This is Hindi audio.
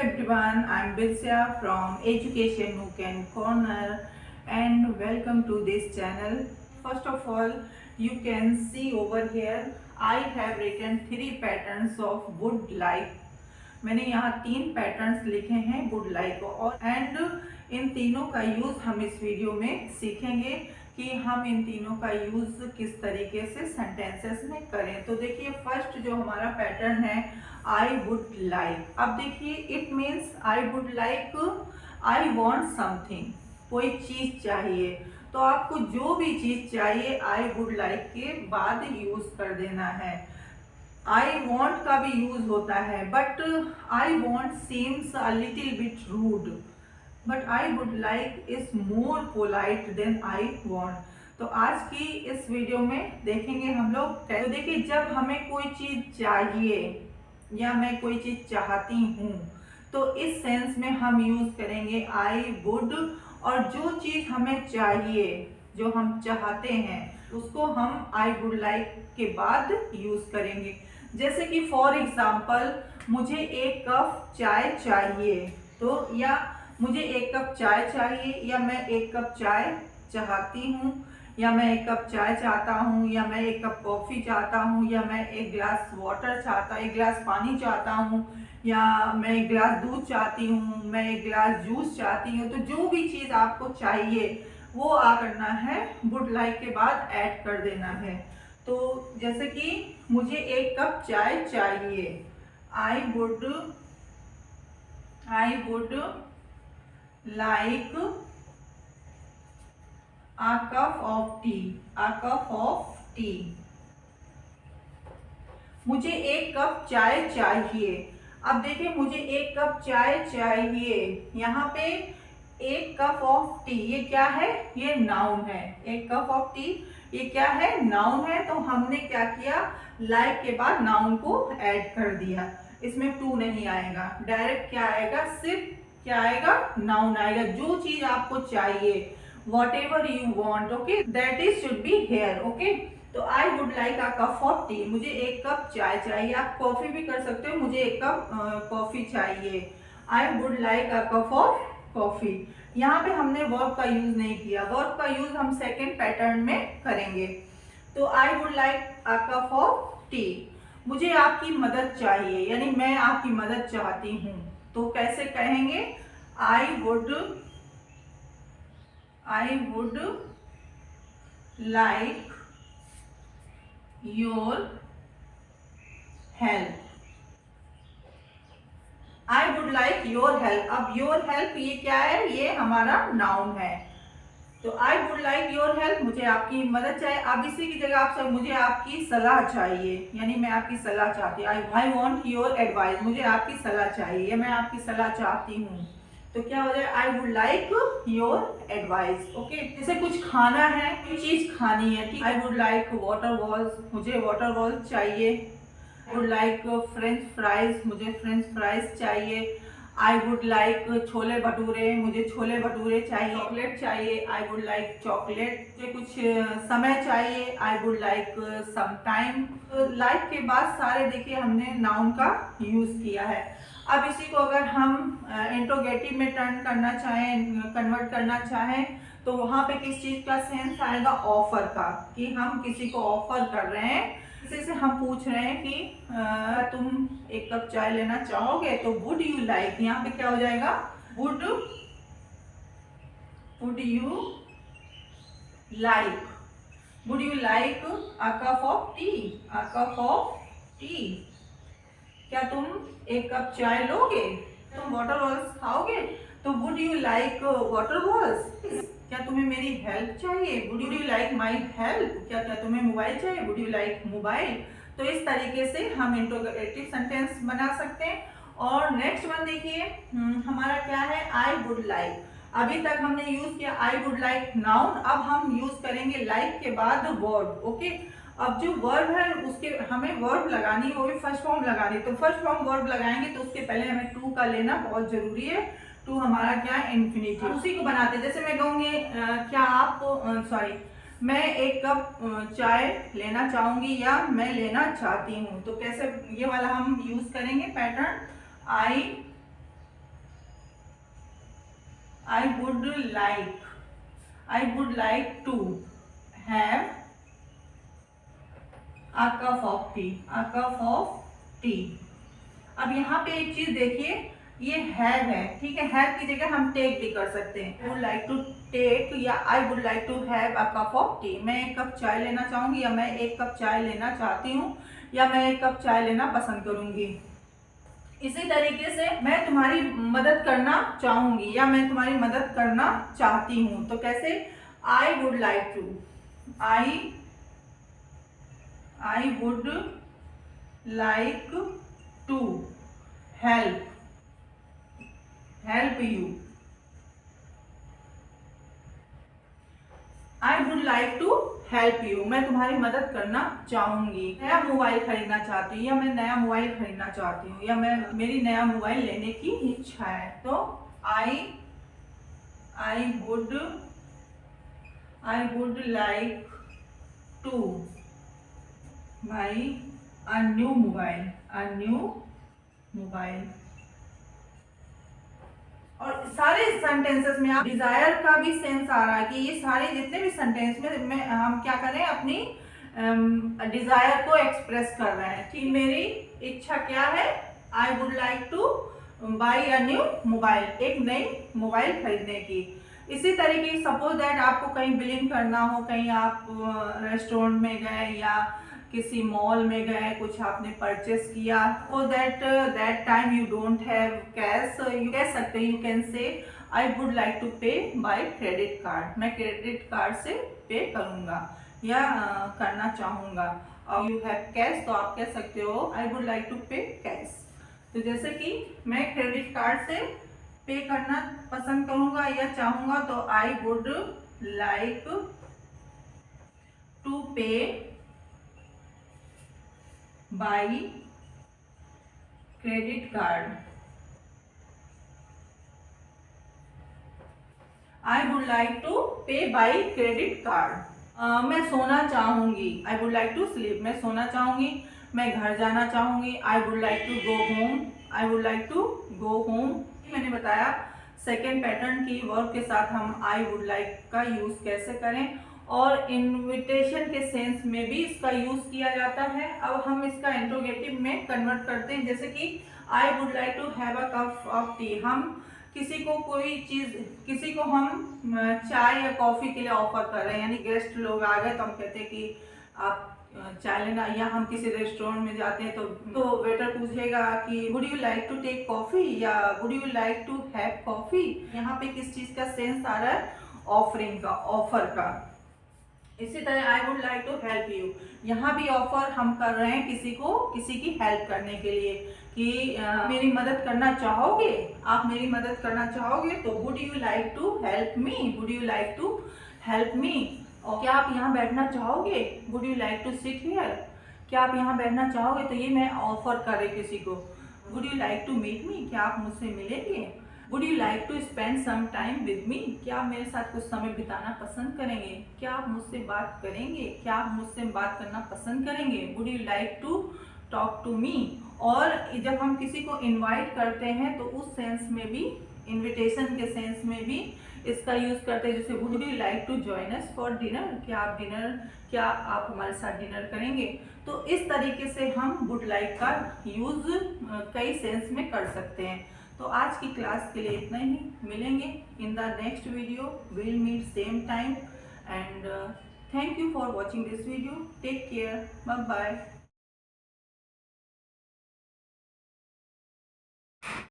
everyone, I'm Birsya from Education Nook and Corner and welcome to this channel. First of all, you can see over here I have written 3 patterns of would like. मैंने यहाँ 3 पैटर्न्स लिखे हैं वुड लाइक और एंड इन तीनों का यूज हम इस वीडियो में सीखेंगे कि हम इन तीनों का यूज किस तरीके से सेंटेंसेस में करें। तो देखिए फर्स्ट जो हमारा पैटर्न है आई वुड लाइक। अब देखिए it means I would like, I want something, कोई चीज चाहिए। तो आपको जो भी चीज चाहिए आई वुड लाइक के बाद यूज कर देना है। आई वॉन्ट का भी यूज होता है but I want seems a little bit rude, but I would like is more polite than I want. तो आज की इस वीडियो में देखेंगे हम लोग। तो देखिए जब हमें कोई चीज चाहिए या मैं कोई चीज चाहती हूँ तो इस सेंस में हम यूज करेंगे आई वुड, और जो चीज हमें चाहिए जो हम चाहते हैं उसको हम आई वुड लाइक के बाद यूज करेंगे। जैसे कि फॉर एग्जाम्पल मुझे एक कप चाय चाहिए, तो या मुझे एक कप चाय चाहिए, या मैं एक कप चाय चाहती हूँ, या मैं एक कप चाय चाहता हूँ, या मैं एक कप कॉफी चाहता हूँ, या मैं एक गिलास वाटर चाहता, एक गिलास पानी चाहता हूँ, या मैं एक गिलास दूध चाहती हूँ, मैं एक गिलास जूस चाहती हूँ। तो जो भी चीज़ आपको चाहिए वो आ करना है वुड लाइक के बाद ऐड कर देना है। तो जैसे कि मुझे एक कप चाय चाहिए, I would like a cup of tea, a cup of tea। मुझे एक कप चाय चाहिए। अब देखिए मुझे एक कप चाय चाहिए, यहाँ पे एक कप ऑफ टी, ये क्या है? ये नाउन है। एक कप ऑफ टी ये क्या है? नाउन है। तो हमने क्या किया, लाइक के बाद नाउन को ऐड कर दिया। इसमें टू नहीं आएगा, डायरेक्ट क्या आएगा? सिर्फ क्या आएगा? नाउन आएगा। जो चीज आपको चाहिए whatever you want, okay, that is should be here, okay। तो I would like a cup of tea, मुझे एक कप चाय चाहिए। आप कॉफी भी कर सकते हो, मुझे एक कप कॉफी चाहिए, I would like a cup of coffee। यहाँ पे हमने वर्ब का यूज नहीं किया, वर्ब का यूज हम सेकेंड पैटर्न में करेंगे। तो I would like a cup of tea, मुझे आपकी मदद चाहिए, यानी मैं आपकी मदद चाहती हूँ। तो कैसे कहेंगे? I would like your help, I would like your help। अब your help ये क्या है? ये हमारा नाउन है। तो I would like your help, मुझे आपकी मदद चाहिए। अब इसी की जगह आप मुझे आपकी सलाह चाहिए, यानी मैं आपकी सलाह चाहती हूँ। I want your advice, मुझे आपकी सलाह चाहिए या मैं आपकी सलाह चाहती हूँ। तो क्या हो जाए? आई would like your advice, okay. जैसे कुछ खाना है, कोई चीज खानी है, ठीक। आई वुड लाइक वाटर बॉल्स, मुझे वाटर बॉल्स चाहिए। I would like French fries, मुझे फ्रेंच फ्राइज चाहिए। I would like chole bhature, मुझे छोले भटूरे चाहिए। चॉकलेट चाहिए, आई वुड लाइक चॉकलेट। मुझे कुछ समय चाहिए, I would like some time. Like के बाद सारे देखिए हमने नाउन का यूज किया है। अब इसी को अगर हम इंट्रोगेटिव में टर्न करना चाहें, कन्वर्ट करना चाहें, तो वहां पे किस चीज का सेंस आएगा? ऑफर का, कि हम किसी को ऑफर कर रहे हैं। किसी से हम पूछ रहे हैं कि तुम एक कप चाय लेना चाहोगे, तो वुड यू लाइक, यहाँ पे क्या हो जाएगा? Would you like a cup of T, a cup of T. क्या तुम एक कप चाय लोगे? तुम वाटर बॉल्स खाओगे? तो would you like water balls? क्या तुम्हें मेरी हेल्प चाहिए? Would you like my help? क्या क्या तुम्हें मोबाइल चाहिए? Would you like mobile? तो इस तरीके से हम इंट्रोगेटिव सेंटेंस बना सकते हैं। और नेक्स्ट वन देखिए हमारा क्या है? आई वुड लाइक। अभी तक हमने यूज किया आई वुड लाइक नाउन, अब हम यूज करेंगे लाइक के बाद वर्ब, ओके। अब जो वर्ब है उसके हमें वर्ब लगानी है, वो भी फर्स्ट फॉर्म लगानी है। तो फर्स्ट फॉर्म वर्ब लगाएंगे तो उसके पहले हमें टू का लेना बहुत जरूरी है। टू हमारा क्या है? इन्फिनिटिव। उसी को बनाते हैं। जैसे मैं कहूँगी क्या आप मैं एक कप चाय लेना चाहूंगी या मैं लेना चाहती हूँ। तो कैसे ये वाला हम यूज करेंगे pattern? I I would like to have a cup of tea. अब यहाँ पे एक चीज देखिए, ये हैव है, ठीक है। हैव की जगह हम टेक भी कर सकते हैं। वुड लाइक टू टेक या I would like to have a cup of tea. मैं एक कप चाय लेना चाहूंगी, या मैं एक कप चाय लेना चाहती हूँ, या मैं एक कप चाय लेना पसंद करूंगी। इसी तरीके से मैं तुम्हारी मदद करना चाहूंगी या मैं तुम्हारी मदद करना चाहती हूँ। तो कैसे? I would like to, I would like to help you. I would like to help you, मैं तुम्हारी मदद करना चाहूंगी। नया मोबाइल खरीदना चाहती हूँ, या मैं नया मोबाइल खरीदना चाहती हूँ, या मैं मेरी नया मोबाइल लेने की इच्छा है। तो I would like two by a new mobile. और सारे सेंटेंसेस में आप डिजायर का भी सेंस आ रहा है कि ये सारे जितने भी सेंटेंस में हम क्या करें, अपनी डिजायर को एक्सप्रेस कर रहे हैं कि मेरी इच्छा क्या है। आई would like two by a new mobile, एक नई मोबाइल खरीदने की। इसी तरीके सपोज दैट आपको कहीं बिलिंग करना हो, कहीं आप रेस्टोरेंट में गए या किसी मॉल में गए, कुछ आपने परचेस किया, for that time you don't have cash, you कह सकते हैं, you can say I would like to pay by credit card, मैं क्रेडिट कार्ड से पे करूंगा या करना चाहूंगा। और यू हैव कैश, तो आप कह सकते हो आई वुड लाइक टू पे कैश। तो जैसे कि मैं क्रेडिट कार्ड से पे करना पसंद करूंगा या चाहूंगा, तो I would like to pay by credit card. I would like to pay by credit card. मैं सोना चाहूंगी, I would like to sleep, मैं सोना चाहूंगी। मैं घर जाना चाहूंगी, I would like to go home, I would like to go home. मैंने बताया सेकेंड पैटर्न की वर्ब के साथ हम आई वुड लाइक का यूज कैसे करें, और इनविटेशन के सेंस में भी इसका यूज किया जाता है। अब हम इसका इंट्रोगेटिव में कन्वर्ट करते हैं, जैसे कि I would like to have a cup of tea. हम किसी को कोई चीज, किसी को हम चाय या कॉफी के लिए ऑफर कर रहे हैं, यानी गेस्ट लोग आ गए तो हम कहते हैं कि आप चाय लेना, या हम किसी रेस्टोरेंट में जाते हैं तो वेटर पूछेगा कि would you like to take coffee या would you like to have coffee. यहाँ पे किस चीज का सेंस आ रहा है? ऑफरिंग का, ऑफर का। इसी तरह I would like to help you, यहाँ भी ऑफर हम कर रहे हैं किसी को, किसी की हेल्प करने के लिए कि मेरी मदद करना चाहोगे, आप मेरी मदद करना चाहोगे, तो would you like to help me, would you like to help me. और क्या आप यहाँ बैठना चाहोगे? Would you like to sit here, क्या आप यहाँ बैठना चाहोगे? तो ये मैं ऑफर कर रही किसी को। Would you like to meet me, क्या आप मुझसे मिलेंगे? Would you like to spend some time with me, क्या आप मेरे साथ कुछ समय बिताना पसंद करेंगे? क्या आप मुझसे बात करेंगे? क्या आप मुझसे बात करना पसंद करेंगे? Would you like to talk to me. और जब हम किसी को इनवाइट करते हैं तो उस सेंस में भी, इनविटेशन के सेंस में भी इसका यूज करते हैं, जैसे would you like to join us for dinner, क्या आप हमारे साथ डिनर करेंगे। तो इस तरीके से हम वुड लाइक का यूज कई सेंस में कर सकते हैं। तो आज की क्लास के लिए इतना ही, मिलेंगे in the next video, will meet same time, and thank you for watching this video, take care, bye bye.